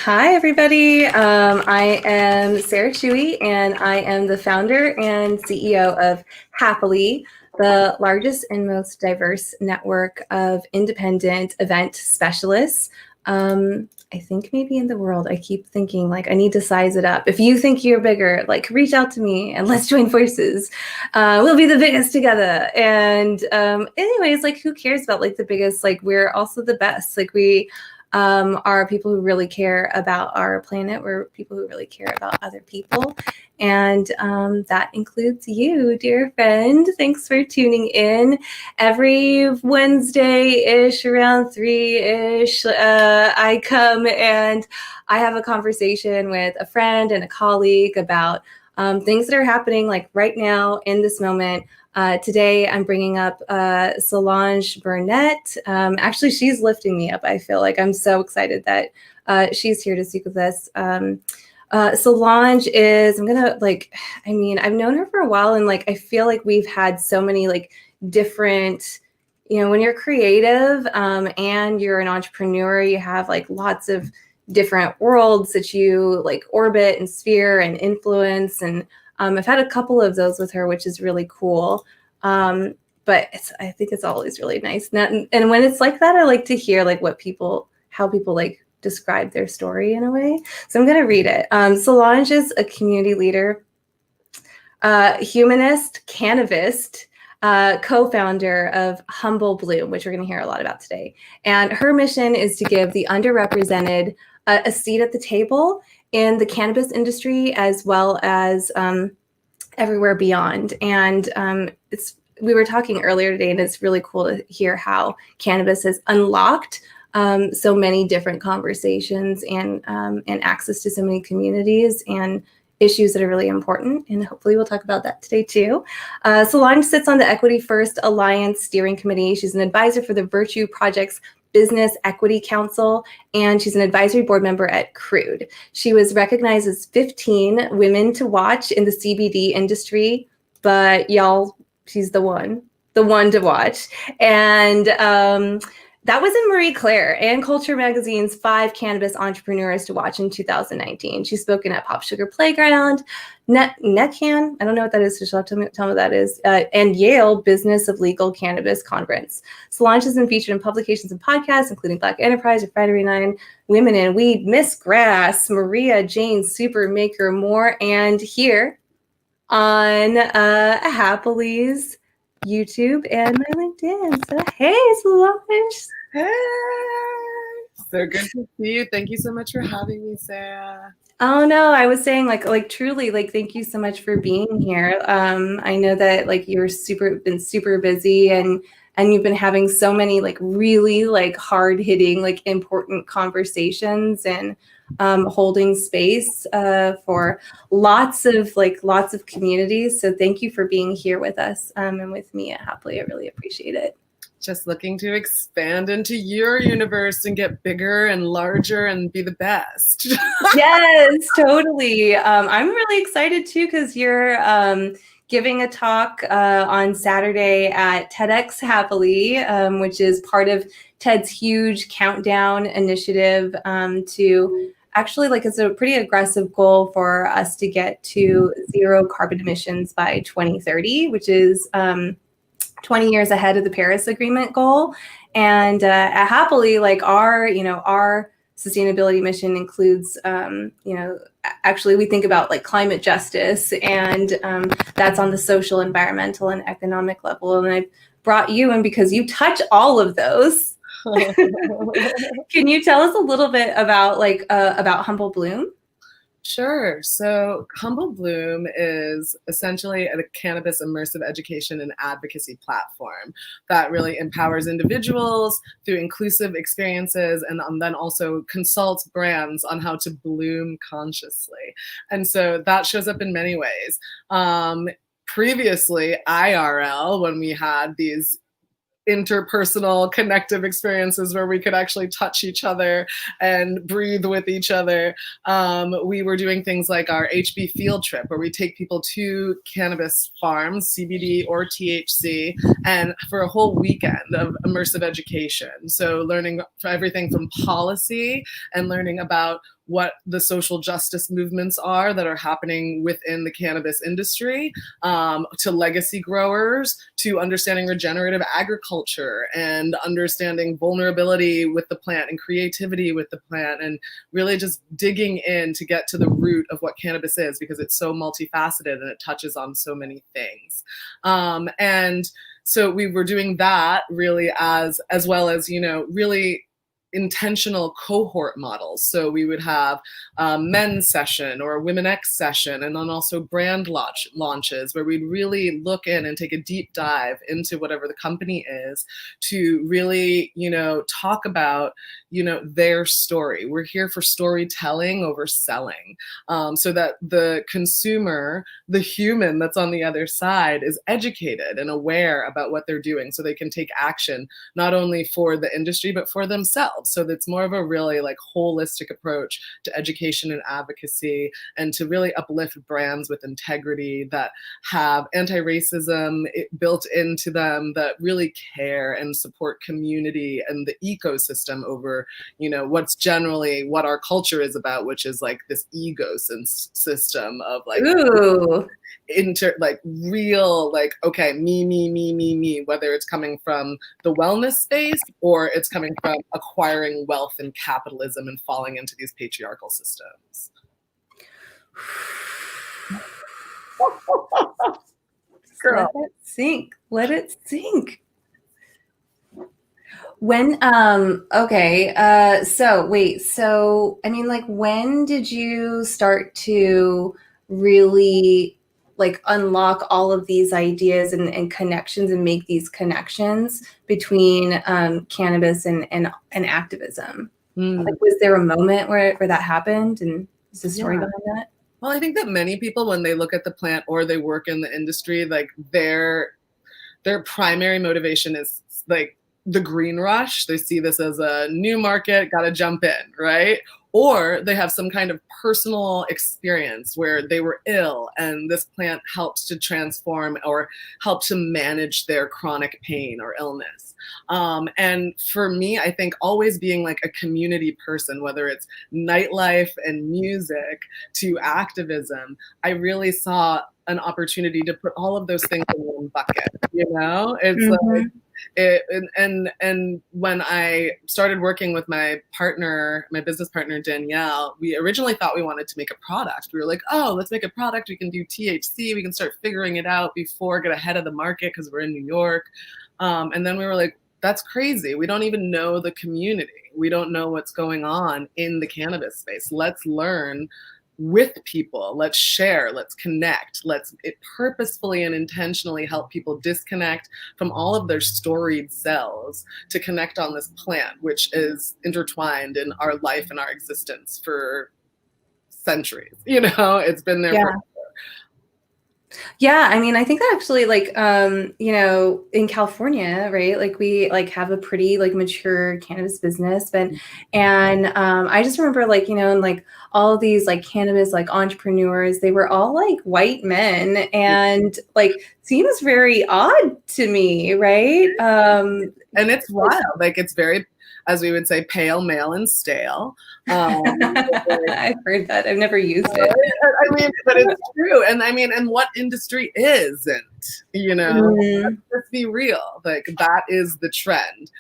Hi, everybody. I am Sarah Chewy, and I am the founder and CEO of Happily, the largest and most diverse network of independent event specialists. I think maybe in the world. I keep thinking like I need to size it up. If you think you're bigger, like reach out to me and let's join forces. We'll be the biggest together. And anyways, like who cares about like the biggest? Like we're also the best. Like we are people who really care about our planet. We're people who really care about other people. And that includes you, dear friend. Thanks for tuning in. Every Wednesday-ish, around 3-ish, I come and I have a conversation with a friend and a colleague about things that are happening like right now in this moment. Today, I'm bringing up Solonje Burnett. Actually, she's lifting me up. I feel like I'm so excited that she's here to speak with us. Solonje is, I've known her for a while, and like, I feel like we've had so many like different, when you're creative and you're an entrepreneur, you have like lots of different worlds that you like orbit and sphere and influence. And I've had a couple of those with her, which is really cool. But I think it's always really nice. And when it's like that, I like to hear like how people like describe their story in a way. So I'm going to read it. Solonje is a community leader, humanist, cannabist, co-founder of Humble Bloom, which we're going to hear a lot about today. And her mission is to give the underrepresented a seat at the table in the cannabis industry, as well as everywhere beyond. And we were talking earlier today, and it's really cool to hear how cannabis has unlocked so many different conversations and access to so many communities and issues that are really important. And hopefully we'll talk about that today too. Solonje sits on the Equity First Alliance Steering Committee. She's an advisor for the Virtue Project's Business Equity Council, and she's an advisory board member at Crude. She was recognized as 15 women to watch in the CBD industry, but y'all, she's the one to watch. And that was in Marie Claire and Culture Magazine's 5 Cannabis Entrepreneurs to Watch in 2019. She's spoken at Pop Sugar Playground, NECAN, I don't know what that is, so she'll have to tell me what that is, and Yale Business of Legal Cannabis Conference. Solonje has been featured in publications and podcasts, including Black Enterprise, Refinery 9, Women in Weed, Miss Grass, Maria Jane, Super Maker, more, and here on Happy's YouTube and my LinkedIn. So hey, Solonje. Hey, so good to see you. Thank you so much for having me, Sarah. Oh no, I was saying like truly like thank you so much for being here. I know that like you're been super busy and you've been having so many like really like hard hitting like important conversations and holding space for lots of communities. So thank you for being here with us and with me at Happily. I really appreciate it. Just looking to expand into your universe and get bigger and larger and be the best. Yes, totally. I'm really excited too because you're giving a talk on Saturday at TEDx Happily, which is part of TED's huge countdown initiative to actually like it's a pretty aggressive goal for us to get to 0 carbon emissions by 2030, which is 20 years ahead of the Paris Agreement goal. And at Happily, like our sustainability mission includes, actually we think about like climate justice, and that's on the social, environmental, and economic level. And I brought you in because you touch all of those. Can you tell us a little bit about Humble Bloom? Sure. So Humble Bloom is essentially a cannabis immersive education and advocacy platform that really empowers individuals through inclusive experiences and then also consults brands on how to bloom consciously. And so that shows up in many ways. Previously, IRL, when we had these interpersonal connective experiences where we could actually touch each other and breathe with each other. We were doing things like our HB field trip where we take people to cannabis farms, CBD or THC, and for a whole weekend of immersive education. So learning everything from policy and learning about what the social justice movements are that are happening within the cannabis industry, to legacy growers, to understanding regenerative agriculture and understanding vulnerability with the plant and creativity with the plant, and really just digging in to get to the root of what cannabis is, because it's so multifaceted and it touches on so many things. And so we were doing that really as well as, you know, really intentional cohort models. So we would have a men's session or a Women X session, and then also brand launches where we'd really look in and take a deep dive into whatever the company is to really, you know, talk about, you know, their story. We're here for storytelling over selling, so that the consumer, the human that's on the other side, is educated and aware about what they're doing so they can take action, not only for the industry, but for themselves. So that's more of a really like holistic approach to education and advocacy, and to really uplift brands with integrity that have anti-racism built into them, that really care and support community and the ecosystem over, you know, what's generally what our culture is about, which is like this ego system of like, Ooh. like real, like, okay, me, whether it's coming from the wellness space or it's coming from acquiring wealth and capitalism and falling into these patriarchal systems. Girl. Let it sink. Let it sink. When okay, so wait, so I mean, like, when did you start to really like unlock all of these ideas and connections and make these connections between cannabis and activism? Like, was there a moment where that happened, and is the story behind that? Well, I think that many people, when they look at the plant or they work in the industry, like their primary motivation is like the green rush. They see this as a new market, got to jump in, right? Or they have some kind of personal experience where they were ill and this plant helped to transform or help to manage their chronic pain or illness. And for me, I think always being like a community person, whether it's nightlife and music to activism, I really saw an opportunity to put all of those things in one bucket, you know? It's like, and when I started working with my business partner, Danielle, we originally thought we wanted to make a product. We were like, oh, let's make a product. We can do THC. We can start figuring it out before get ahead of the market because we're in New York. And then we were like, that's crazy. We don't even know the community. We don't know what's going on in the cannabis space. Let's learn with people. Let's share, let's connect, let's purposefully and intentionally help people disconnect from all of their storied selves to connect on this plant, which is intertwined in our life and our existence for centuries. You know, it's been there for. Yeah, I mean, I think that actually, like, you know, in California, right, like we like have a pretty like mature cannabis business, but and I just remember, like, you know, and like all of these like cannabis like entrepreneurs, they were all like white men, and like seems very odd to me, right? And it's wild, like it's very, as we would say, pale, male, and stale. I've heard that. I've never used it. I mean, but it's true. And I mean, and what industry isn't, you know? Let's be real. Like, that is the trend.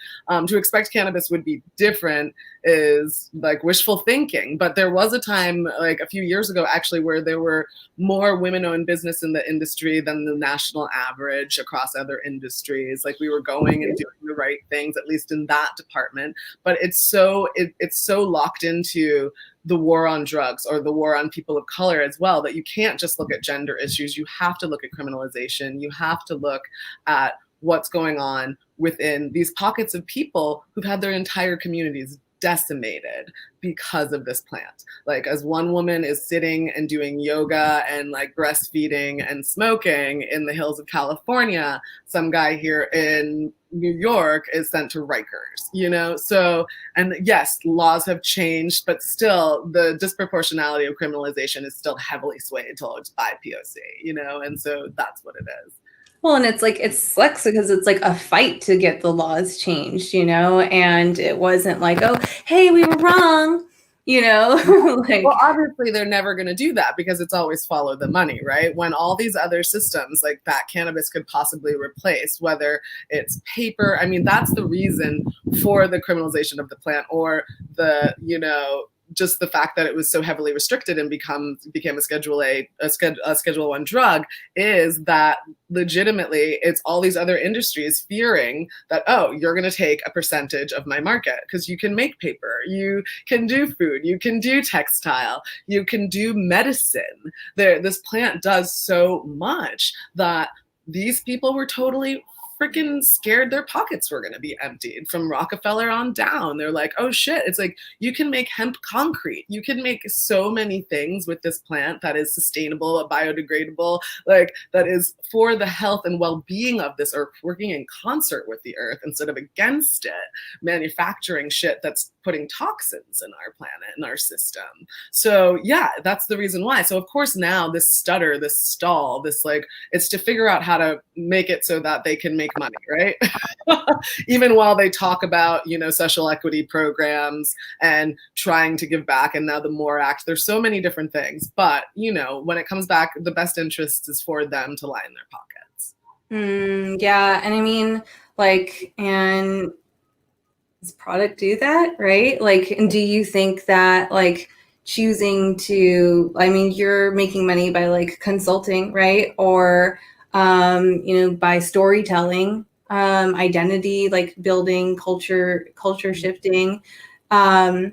To expect cannabis would be different is like wishful thinking. But there was a time, like a few years ago, actually, where there were more women-owned business in the industry than the national average across other industries. Like, we were going and doing the right things, at least in that department. But it's so locked into the war on drugs or the war on people of color as well, that you can't just look at gender issues. You have to look at criminalization. You have to look at what's going on within these pockets of people who've had their entire communities decimated because of this plant. Like, as one woman is sitting and doing yoga and like breastfeeding and smoking in the hills of California, some guy here in New York is sent to Rikers, you know? So, and yes, laws have changed, but still the disproportionality of criminalization is still heavily swayed towards BIPOC, you know? And so that's what it is. Well, and it's like, it sucks because it's like a fight to get the laws changed, you know, and it wasn't like, oh, hey, we were wrong. like, well, obviously they're never going to do that because it's always follow the money, right? When all these other systems like that cannabis could possibly replace, whether it's paper, I mean, that's the reason for the criminalization of the plant, or the, just the fact that it was so heavily restricted and became a Schedule 1 drug, is that legitimately it's all these other industries fearing that, oh, you're going to take a percentage of my market because you can make paper, you can do food, you can do textile, you can do medicine. This plant does so much that these people were totally freaking scared their pockets were going to be emptied. From Rockefeller on down, they're like, oh shit, it's like you can make hemp concrete, you can make so many things with this plant that is sustainable, biodegradable, like that is for the health and well-being of this earth, working in concert with the earth instead of against it, manufacturing shit that's putting toxins in our planet and our system. So yeah, that's the reason why. So of course now this stutter, this stall, this like, it's to figure out how to make it so that they can make money, right? Even while they talk about, social equity programs and trying to give back, and now the MORE Act, there's so many different things. But, when it comes back, the best interest is for them to line their pockets. Yeah. And I mean, like, and does product do that, right? Like, and do you think that like choosing to, I mean, you're making money by like consulting, right? Or, by storytelling, identity, like building culture shifting, does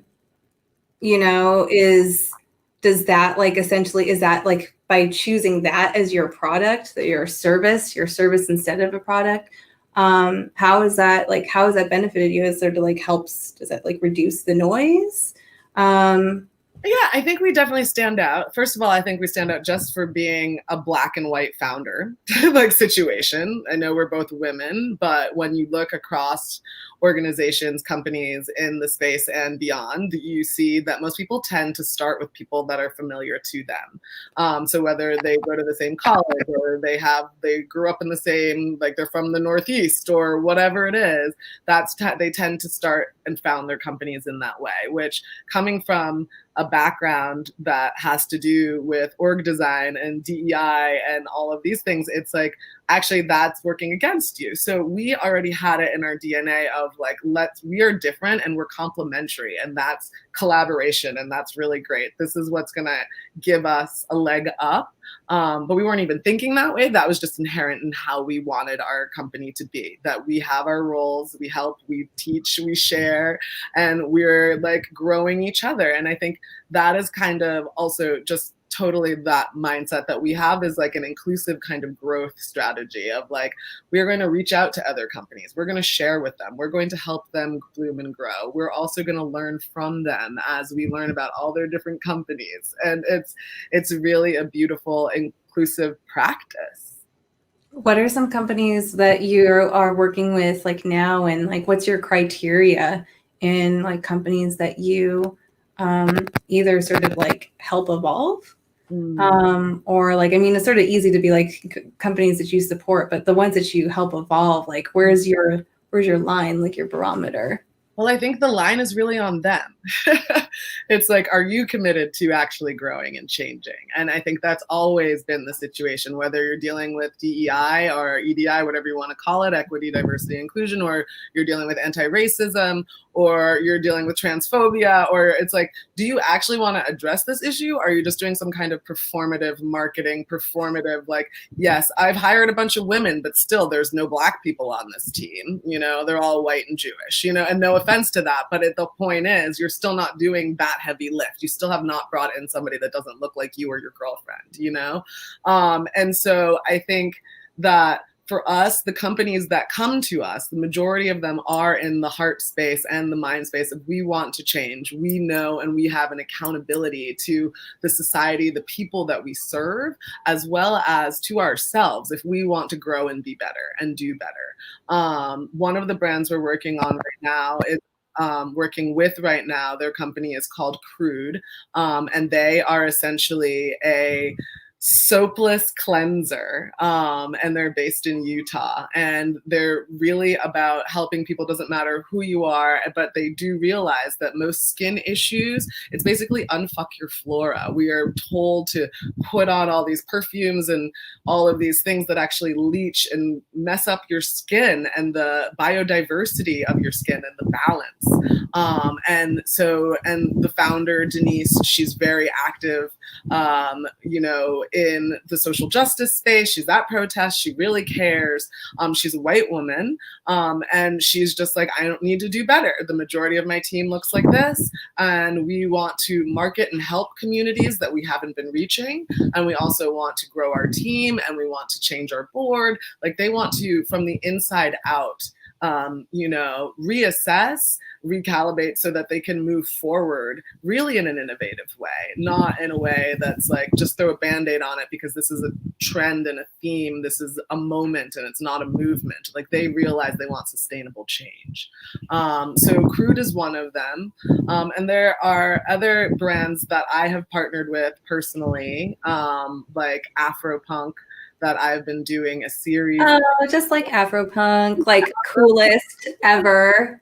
that like essentially, is that like by choosing that as your product, that your service instead of a product? How has that benefited you? Is there to like does that like reduce the noise? Yeah, I think we definitely stand out. First of all, I think we stand out just for being a black and white founder like situation. I know we're both women, but when you look across organizations, companies in the space and beyond, you see that most people tend to start with people that are familiar to them. So whether they go to the same college, or they grew up in the same, like they're from the Northeast or whatever it is, they tend to start and found their companies in that way, which, coming from a background that has to do with org design and DEI and all of these things, it's like, actually that's working against you. So we already had it in our DNA of like, we are different and we're complementary, and that's collaboration, and that's really great. This is what's gonna give us a leg up. But we weren't even thinking that way. That was just inherent in how we wanted our company to be, that we have our roles, we help, we teach, we share, and we're like growing each other. And I think that is kind of also just totally that mindset that we have, is like an inclusive kind of growth strategy of like, we're going to reach out to other companies, we're going to share with them, we're going to help them bloom and grow, we're also going to learn from them as we learn about all their different companies. And it's really a beautiful inclusive practice. What are some companies that you are working with like now, and like what's your criteria in like companies that you either sort of like help evolve, or like, I mean, it's sort of easy to be like companies that you support, but the ones that you help evolve, like where's your line, like your barometer? Well, I think the line is really on them. It's like, are you committed to actually growing and changing? And I think that's always been the situation, whether you're dealing with DEI or EDI, whatever you want to call it, equity, diversity, inclusion, or you're dealing with anti-racism, or you're dealing with transphobia, or it's like, do you actually want to address this issue? Or are you just doing some kind of performative marketing, like, yes, I've hired a bunch of women, but still there's no black people on this team. They're all white and Jewish, and no offense to that, but the point is, you're still not doing that heavy lift. You still have not brought in somebody that doesn't look like you or your girlfriend, and so I think that for us, the companies that come to us, the majority of them are in the heart space and the mind space of, we want to change. We know, and we have an accountability to the society, the people that we serve, as well as to ourselves, if we want to grow and be better and do better. One of the brands we're working on right now is right now, their company is called Crude, and they are essentially a soapless cleanser, and they're based in Utah, and they're really about helping people. Doesn't matter who you are, but they do realize that most skin issues, it's basically unfuck your flora. We are told to put on all these perfumes and all of these things that actually leach and mess up your skin and the biodiversity of your skin and the balance. And the founder, Denise, she's very active, in the social justice space. She's at protests. She really cares. She's a white woman. And she's just like, I don't need to do better. The majority of my team looks like this. And we want to market and help communities that we haven't been reaching. And we also want to grow our team, and we want to change our board. Like, they want to, from the inside out, reassess, recalibrate so that they can move forward really in an innovative way, not in a way that's like just throw a band-aid on it because this is a trend and a theme. This is a moment and it's not a movement. Like, they realize they want sustainable change. So Crude is one of them. And there are other brands that I have partnered with personally, like Afropunk, that I've been doing a series. Oh, just like Afropunk, like coolest ever.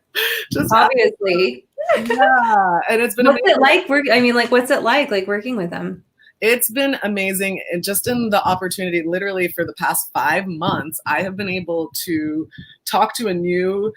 Just obviously. Yeah. And it's been what's amazing. it like? What's it like working with them? It's been amazing. And just in the opportunity, literally for the past 5 months, I have been able to talk to a new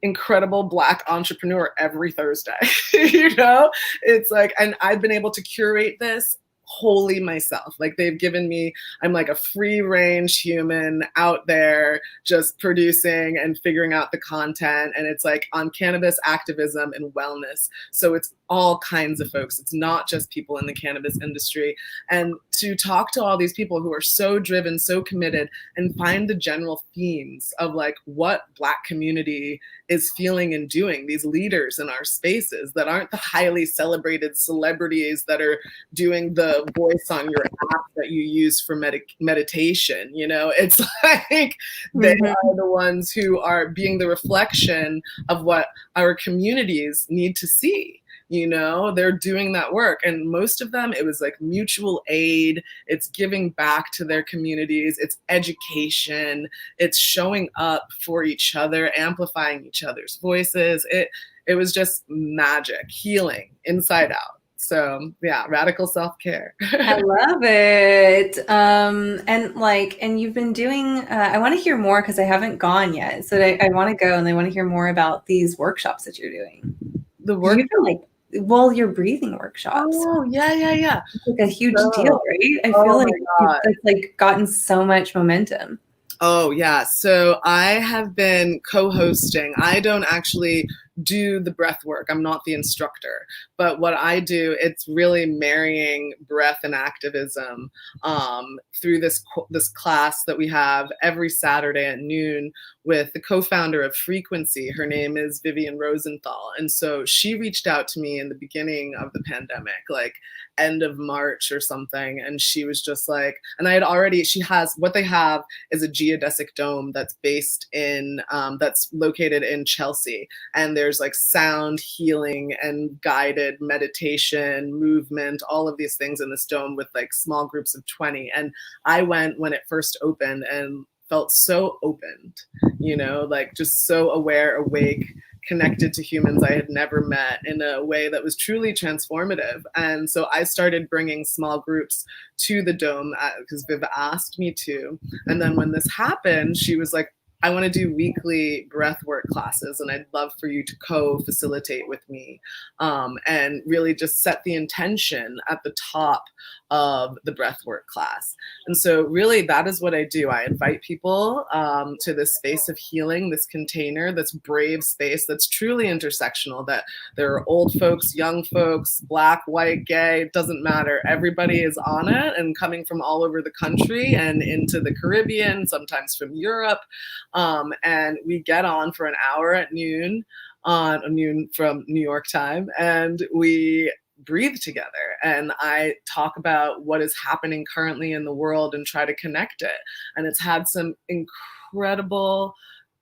incredible Black entrepreneur every Thursday. It's like, and I've been able to curate this wholly myself. Like, they've given me, I'm like a free range human out there just producing and figuring out the content. And it's like on cannabis activism and wellness. So it's all kinds of folks. It's not just people in the cannabis industry. And to talk to all these people who are so driven, so committed, and find the general themes of like what Black community is feeling and doing, these leaders in our spaces that aren't the highly celebrated celebrities that are doing the voice on your app that you use for meditation. It's like they are the ones who are being the reflection of what our communities need to see. They're doing that work. And most of them, it was like mutual aid. It's giving back to their communities. It's education. It's showing up for each other, amplifying each other's voices. It was just magic, healing inside out. So yeah, radical self-care. I love it. And you've been doing, I want to hear more because I haven't gone yet. So I want to go, and I want to hear more about these workshops that you're doing. The work, your breathing workshops. Oh, yeah. It's like a huge deal, right? I feel like it's like gotten so much momentum. Oh, yeah. So I have been co-hosting. I don't actually do the breath work. I'm not the instructor. But what I do, it's really marrying breath and activism through this class that we have every Saturday at noon with the co-founder of Frequency. Her name is Vivian Rosenthal. And so she reached out to me in the beginning of the pandemic, like end of March or something. And she was just like, and what they have is a geodesic dome that's based in, that's located in Chelsea. And there's like sound healing and guided meditation, movement, all of these things in this dome with like small groups of 20. And I went when it first opened and felt so opened, like just so aware, awake, connected to humans I had never met in a way that was truly transformative. And so I started bringing small groups to the dome because Viv asked me to. And then when this happened, she was like, I want to do weekly breathwork classes, and I'd love for you to co-facilitate with me and really just set the intention at the top of the breathwork class. And so really that is what I do. I invite people to this space of healing, this container, this brave space that's truly intersectional, that there are old folks, young folks, Black, white, gay, it doesn't matter. Everybody is on it and coming from all over the country and into the Caribbean, sometimes from Europe. And we get on for an hour at noon from New York time, and we breathe together. And I talk about what is happening currently in the world and try to connect it. And it's had some incredible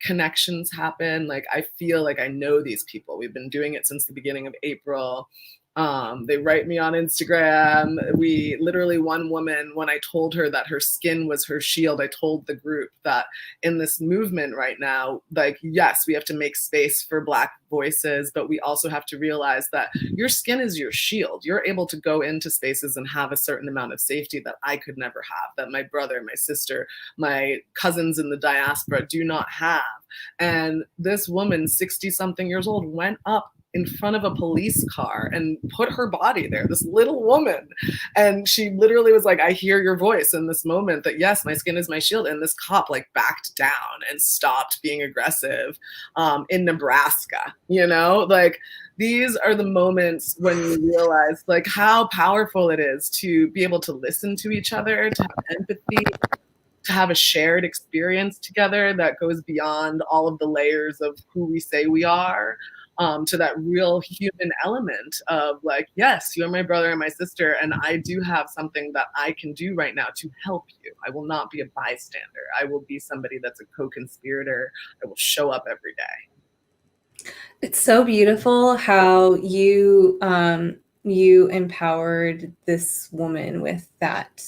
connections happen. Like, I feel like I know these people. We've been doing it since the beginning of April. They write me on Instagram. We literally, one woman, when I told her that her skin was her shield, I told the group that in this movement right now, like, yes, we have to make space for Black voices, but we also have to realize that your skin is your shield. You're able to go into spaces and have a certain amount of safety that I could never have, that my brother, my sister, my cousins in the diaspora do not have. And this woman, 60 something years old, went up in front of a police car and put her body there, this little woman. And she literally was like, I hear your voice in this moment that, yes, my skin is my shield. And this cop like backed down and stopped being aggressive in Nebraska, you know, like these are the moments when you realize like how powerful it is to be able to listen to each other, to have empathy, to have a shared experience together that goes beyond all of the layers of who we say we are. To that real human element of like, yes, you're my brother and my sister, and I do have something that I can do right now to help you. I will not be a bystander. I will be somebody that's a co-conspirator. I will show up every day. It's so beautiful how you you empowered this woman with that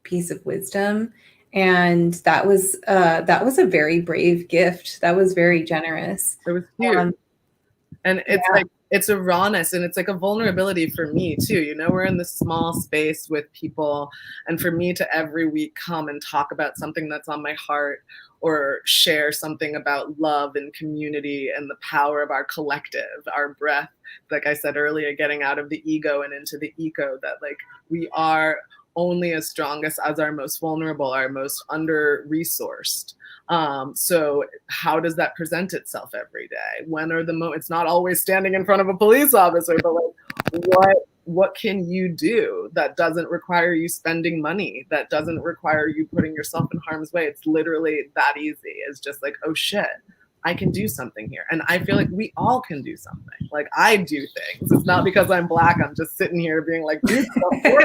piece of wisdom. And that was a very brave gift. That was very generous. It was huge. And it's like, it's a rawness and it's like a vulnerability for me too. You know, we're in this small space with people, and for me to every week come and talk about something that's on my heart or share something about love and community and the power of our collective, our breath, like I said earlier, getting out of the ego and into the eco, that like we are only as strongest as our most vulnerable, our most under-resourced. So how does that present itself every day? When are the moments? It's not always standing in front of a police officer, but like what can you do that doesn't require you spending money, that doesn't require you putting yourself in harm's way? It's literally that easy. It's just like, oh shit, I can do something here. And I feel like we all can do something. Like I do things. It's not because I'm Black. I'm just sitting here being like, do something.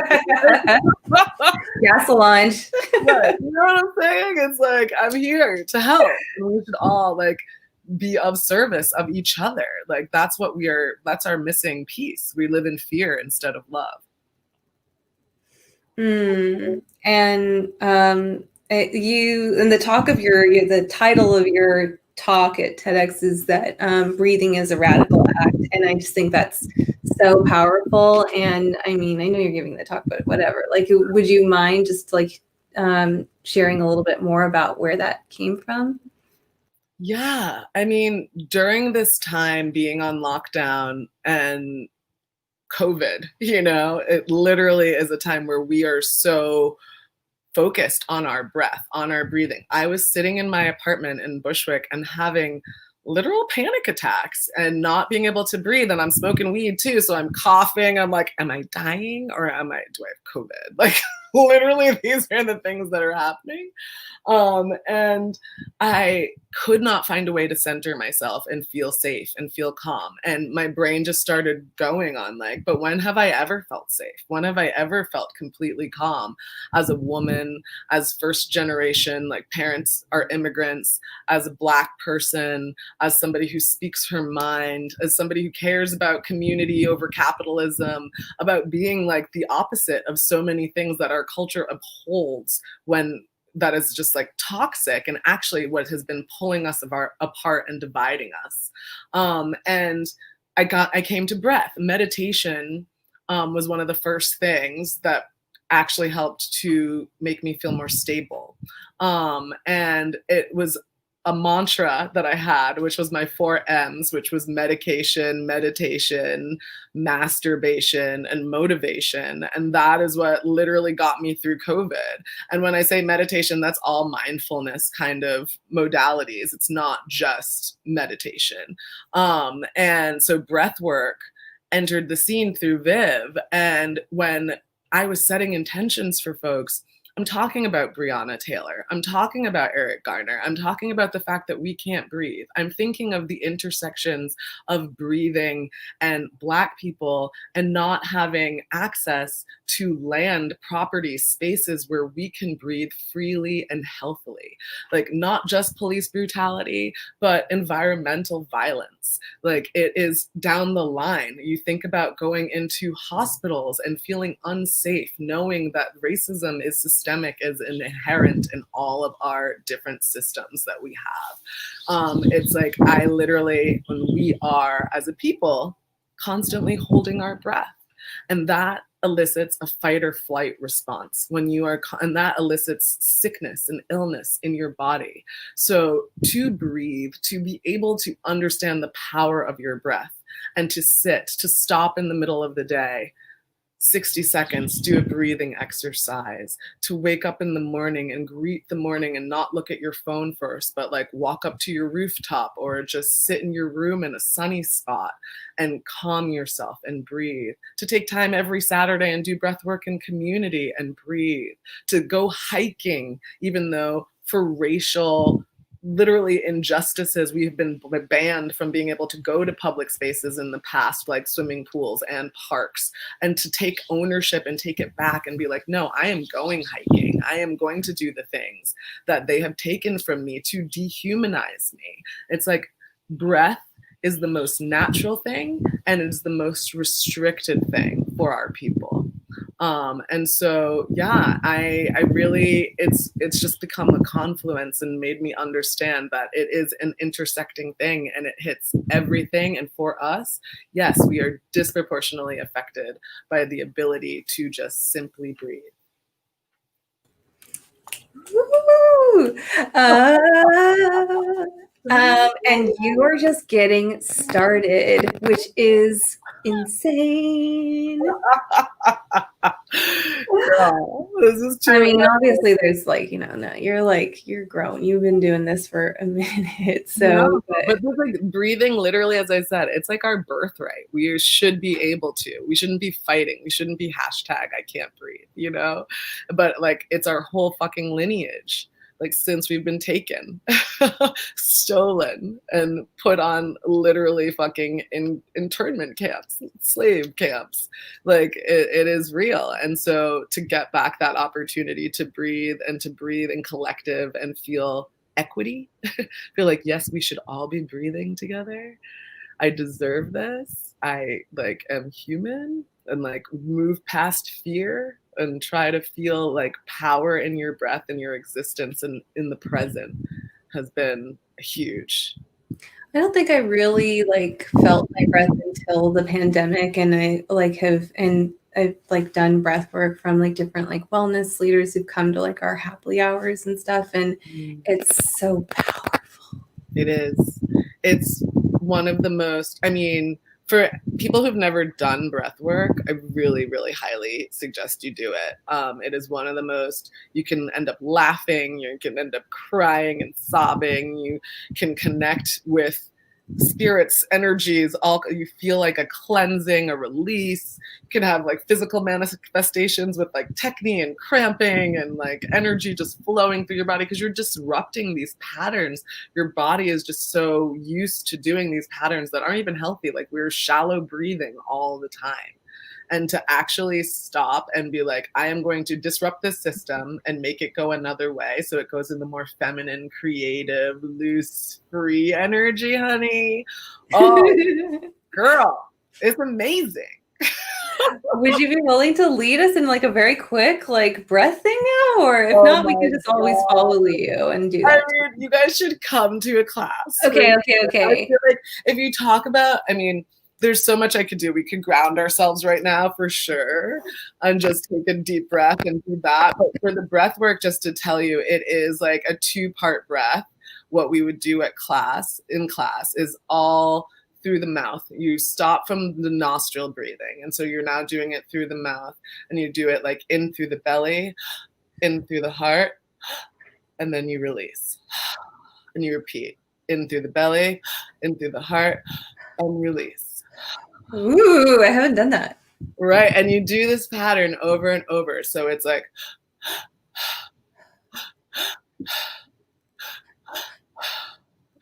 Yeah, Solonje. But, you know what I'm saying? It's like, I'm here to help. And we should all like be of service of each other. Like that's our missing piece. We live in fear instead of love. And you, and the title of your talk at TEDx is that breathing is a radical act. And I just think that's so powerful. And I mean, I know you're giving the talk, but whatever, like, would you mind just like sharing a little bit more about where that came from? Yeah. I mean, during this time being on lockdown and COVID, you know, it literally is a time where we are so focused on our breath, on our breathing. I was sitting in my apartment in Bushwick and having literal panic attacks and not being able to breathe. And I'm smoking weed too. So I'm coughing. I'm like, am I dying or do I have COVID? Like literally these are the things that are happening. And I could not find a way to center myself and feel safe and feel calm. And my brain just started going on like, but when have I ever felt safe? When have I ever felt completely calm as a woman, as first generation, like parents are immigrants, as a Black person, as somebody who speaks her mind, as somebody who cares about community over capitalism, about being like the opposite of so many things that our culture upholds when that is just like toxic and actually what has been pulling us apart and dividing us. And I came to breath. Meditation was one of the first things that actually helped to make me feel more stable. And it was a mantra that I had, which was my 4 M's, which was medication, meditation, masturbation, and motivation. And that is what literally got me through COVID. And when I say meditation, that's all mindfulness kind of modalities. It's not just meditation. And so breathwork entered the scene through Viv. And when I was setting intentions for folks, I'm talking about Breonna Taylor. I'm talking about Eric Garner. I'm talking about the fact that we can't breathe. I'm thinking of the intersections of breathing and Black people and not having access to land, property, spaces where we can breathe freely and healthily. Like, not just police brutality, but environmental violence. Like, it is down the line. You think about going into hospitals and feeling unsafe, knowing that racism is systemic, is inherent in all of our different systems that we have. It's like, I literally, when we are as a people constantly holding our breath, and that elicits a fight or flight response when you are, and that elicits sickness and illness in your body. So to breathe, to be able to understand the power of your breath, and to sit, to stop in the middle of the day, 60 seconds, do a breathing exercise, to wake up in the morning and greet the morning and not look at your phone first, but like walk up to your rooftop or just sit in your room in a sunny spot and calm yourself and breathe, to take time every Saturday and do breath work in community and breathe, to go hiking, even though for racial literally injustices, we have been banned from being able to go to public spaces in the past, like swimming pools and parks, and to take ownership and take it back and be like, no, I am going hiking. I am going to do the things that they have taken from me to dehumanize me. It's like, breath is the most natural thing, and it is the most restricted thing for our people. And so, yeah, I really, it's just become a confluence and made me understand that it is an intersecting thing and it hits everything. And for us, yes, we are disproportionately affected by the ability to just simply breathe. Woo! And you are just getting started, which is insane. Girl, this is true. I mean, obviously, there's like, no, you're grown. You've been doing this for a minute. So, no, but like breathing, literally, as I said, it's like our birthright. We should be able to. We shouldn't be fighting. We shouldn't be hashtag I can't breathe, But like, it's our whole fucking lineage. Like, since we've been taken, stolen, and put on literally fucking internment camps, slave camps, like it is real. And so to get back that opportunity to breathe, and to breathe in collective and feel equity, feel like, yes, we should all be breathing together. I deserve this. I like am human, and like move past fear and try to feel like power in your breath and your existence and in the present has been huge. I don't think I really like felt my breath until the pandemic, and I've like done breath work from like different like wellness leaders who've come to like our happily hours and stuff, and it's so powerful. It is. It's one of the most, I mean, for people who've never done breath work, I really, really highly suggest you do it. It is one of the most, you can end up laughing, you can end up crying and sobbing, you can connect with spirits, energies, all, you feel like a cleansing, a release. You can have like physical manifestations with like technique and cramping and like energy just flowing through your body because you're disrupting these patterns. Your body is just so used to doing these patterns that aren't even healthy. Like, we're shallow breathing all the time. And to actually stop and be like, I am going to disrupt this system and make it go another way. So it goes in the more feminine, creative, loose, free energy, honey. Oh, girl, it's amazing. Would you be willing to lead us in like a very quick like breath thing now? Or if not, we can just always follow you and do that. I mean, you guys should come to a class. Okay. I feel like if you talk about, I mean, there's so much I could do. We could ground ourselves right now for sure and just take a deep breath and do that. But for the breath work, just to tell you, it is like a 2-part breath. What we would do in class is all through the mouth. You stop from the nostril breathing. And so you're now doing it through the mouth, and you do it like in through the belly, in through the heart, and then you release. And you repeat in through the belly, in through the heart, and release. Ooh, I haven't done that. Right. And you do this pattern over and over. So it's like,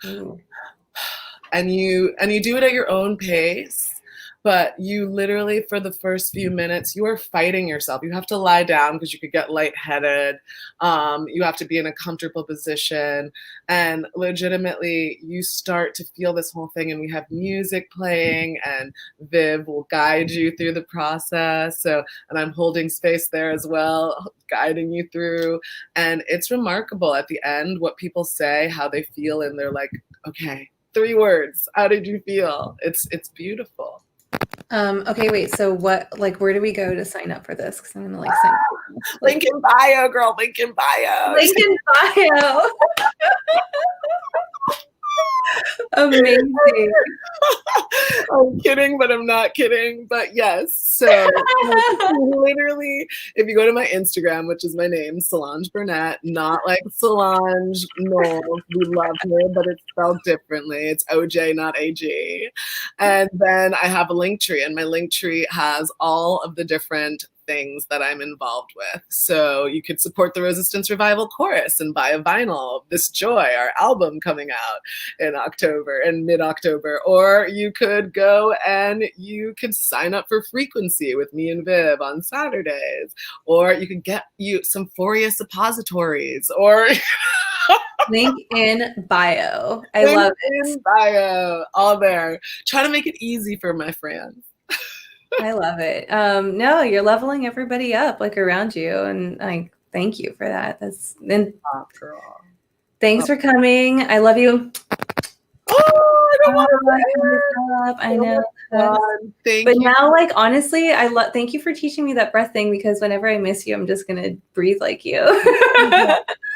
Ooh. And you do it at your own pace, but you literally, for the first few minutes, you are fighting yourself. You have to lie down because you could get lightheaded. You have to be in a comfortable position, and legitimately you start to feel this whole thing, and we have music playing, and Viv will guide you through the process. So, and I'm holding space there as well, guiding you through. And it's remarkable at the end what people say, how they feel, and they're like, okay, 3 words. How did you feel? It's beautiful. Okay, wait. So what, like, where do we go to sign up for this? Because I'm gonna like sign up. Link in bio, girl. Link in bio. Link in bio. Amazing. I'm kidding, but I'm not kidding. But yes. So literally, if you go to my Instagram, which is my name, Solonje Burnett, not like Solange Knowles. We love her, but it's spelled differently. It's OJ, not AG. And then I have a link tree, and my link tree has all of the different things that I'm involved with. So you could support the Resistance Revival Chorus and buy a vinyl of This Joy, our album coming out in October, in mid-October. Or you could go and you could sign up for Frequency with me and Viv on Saturdays. Or you could get you some Foria suppositories, or Link in bio. I love it. in bio, all there. Try to make it easy for my friends. I love it. No, you're leveling everybody up like around you, and I thank you for that. Thanks for coming. I love you. Oh, I don't want to I know. Thank but you. Now, like, honestly, thank you for teaching me that breath thing, because whenever I miss you, I'm just gonna breathe like you.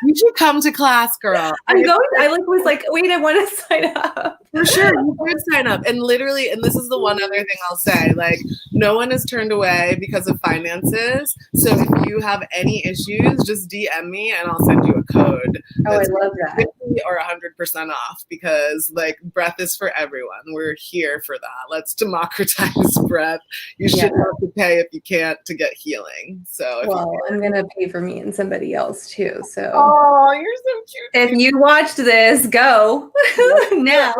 You should come to class, girl. I was like, wait, I want to sign up. For sure, you should sign up. And literally, and this is the one other thing I'll say, like, no one is turned away because of finances. So if you have any issues, just DM me and I'll send you a code. Oh, I love that. 50 or 100% off, because like breath is for everyone. We're here for that. Let's democratize breath. You shouldn't have to pay if you can't to get healing. So I'm gonna pay for me and somebody else too. So oh, you're so cute. If you watched this, go now.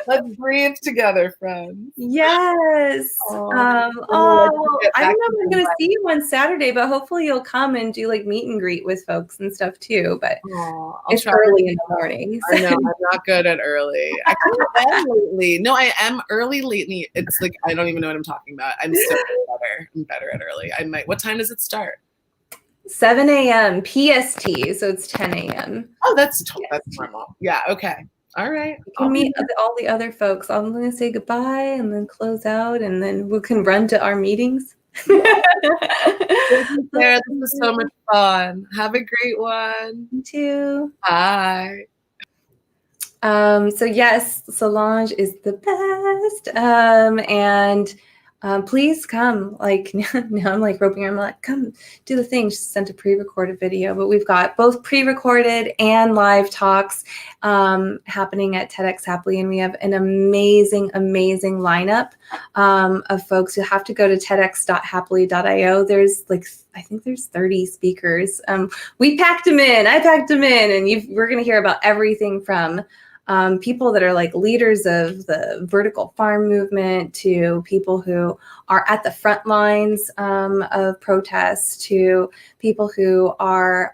Let's breathe together, friends. Yes. I don't know if I'm going to see you on Saturday, but hopefully you'll come and do like meet and greet with folks and stuff too. But it's early in the morning. So. I know, I'm not good at early. I am lately. No, I am early lately. It's like, I don't even know what I'm talking about. I'm so better. I'm better at early. What time does it start? 7 a.m. PST, so it's 10 a.m. Oh, that's normal. Yeah, okay. All right. You can meet all the other folks. I'm going to say goodbye and then close out, and then we can run to our meetings. Thank you, Sarah. This was so much fun. Have a great one. You too. Bye. So yes, Solonje is the best. And please come. Like now I'm like roping her. I'm like, come do the thing. She sent a pre-recorded video, but we've got both pre-recorded and live talks happening at TEDx Happily, and we have an amazing lineup of folks. You have to go to TEDx.happily.io. There's like, I think there's 30 speakers. We packed them in. I packed them in, and we're going to hear about everything from people that are like leaders of the vertical farm movement, to people who are at the front lines of protests, to people who are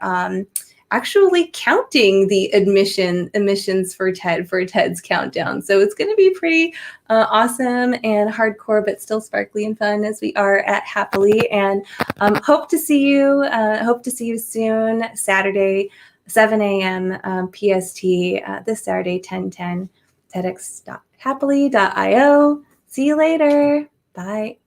actually counting the emissions for TED's countdown. So it's going to be pretty awesome and hardcore, but still sparkly and fun, as we are at Happily. And hope to see you. Hope to see you soon. Saturday, 7 a.m. PST, this Saturday, 10:10, TEDx.happily.io. See you later. Bye.